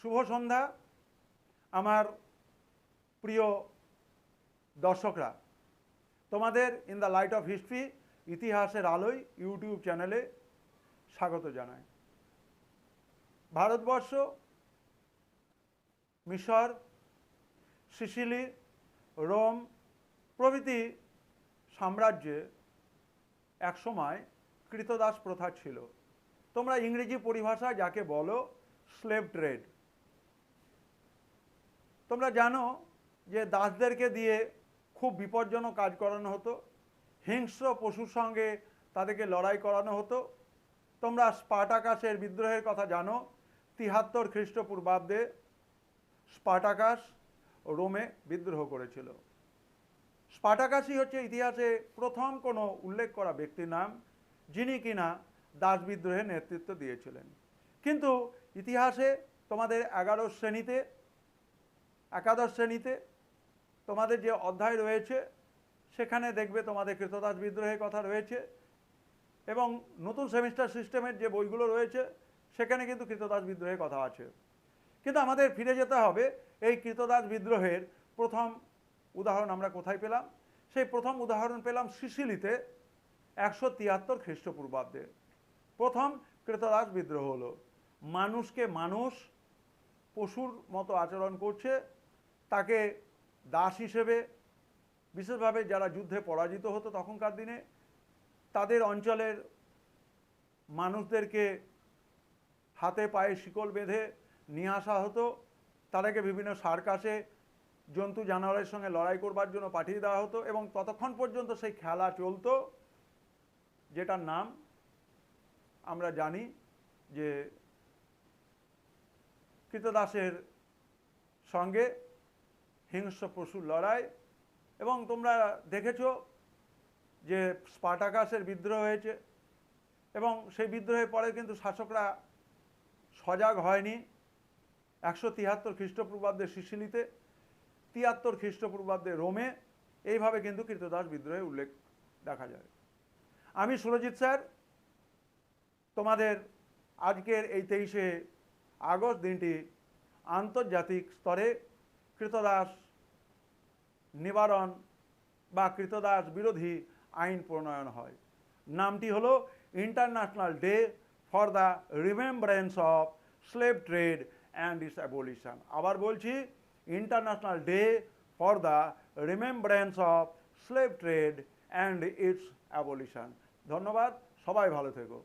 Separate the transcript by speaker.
Speaker 1: শুভ সন্ধ্যা আমার প্রিয় দর্শকরা, তোমাদের in the light off history ইতিহাসের আলোয় ইউটিউব চ্যানেলে স্বাগত জানাই। ভারতবর্ষ, মিশর, সিসিলি, রোম প্রভৃতি সাম্রাজ্যে একসময় কৃতদাস প্রথা ছিল। তোমরা ইংরেজি পরিভাষায় যাকে বলো স্লেভ ট্রেড। তোমরা জানো যে দাসদেরকে দিয়ে খুব বিপজ্জনক কাজ করানো হতো, হিংস্র পশুর সঙ্গে তাদেরকে লড়াই করানো হতো। তোমরা স্পার্টাকাসের বিদ্রোহের কথা জানো। ৭৩ খ্রিস্টপূর্বাব্দে স্পার্টাকাস রোমে বিদ্রোহ করেছিল। স্পার্টাকাসই হচ্ছে ইতিহাসে প্রথম কোনো উল্লেখ করা ব্যক্তির নাম যিনি কিনা দাস বিদ্রোহের নেতৃত্ব দিয়েছিলেন। কিন্তু ইতিহাসে তোমাদের একাদশ শ্রেণীতে তোমাদের যে অধ্যায় রয়েছে সেখানে দেখবে তোমাদের কৃতদাস বিদ্রোহের কথা রয়েছে, এবং নতুন সেমিস্টার সিস্টেমের যে বইগুলো রয়েছে সেখানে কিন্তু কৃতদাস বিদ্রোহের কথা আছে। কিন্তু আমাদের ফিরে যেতে হবে এই কৃতদাস বিদ্রোহের প্রথম উদাহরণ আমরা কোথায় পেলাম। সেই প্রথম উদাহরণ পেলাম সিসিলিতে ১৭৩ খ্রিস্টপূর্বাব্দে। প্রথম কৃতদাস বিদ্রোহ হলো। মানুষকে মানুষ পশুর মতো আচরণ করছে, তাকে দাস হিসেবে, বিশেষভাবে যারা যুদ্ধে পরাজিত হতো তখনকার দিনে তাদের অঞ্চলের মানুষদেরকে হাতে পায়ে শিকল বেঁধে নিয়ে আসা হতো, তাদেরকে বিভিন্ন সার্কাসে জন্তু জানোয়ারের সঙ্গে লড়াই করবার জন্য পাঠিয়ে দেওয়া হতো, এবং ততক্ষণ পর্যন্ত সেই খেলা চলতো যেটার নাম আমরা জানি যে কৃতদাসের সঙ্গে হিংস্র পশুর লড়াই। এবং তোমরা দেখেছো যে স্পার্টাকাসের বিদ্রোহ হয়েছে, এবং সেই বিদ্রোহের পরে কিন্তু শাসকরা সজাগ হয়নি। ১৭৩ খ্রিস্টপূর্বাব্দে সিসিলিতে, ৭৩ খ্রিস্টপূর্বাব্দে রোমে, এইভাবে কিন্তু কৃতদাস বিদ্রোহের উল্লেখ দেখা যায়। আমি সুরজিৎ স্যার তোমাদের আজকের এই ২৩শে আগস্ট দিনটি আন্তর্জাতিক স্তরে কৃতদাস নিবারণ বা কৃতদাস বিরোধী আইন প্রণয়ন হয়। নামটি হলো international day for the remembrance of slave trade and it's abolition. আবার বলছি, international day for the remembrance of slave trade and it's abolition. ধন্যবাদ, সবাই ভালো থেকো।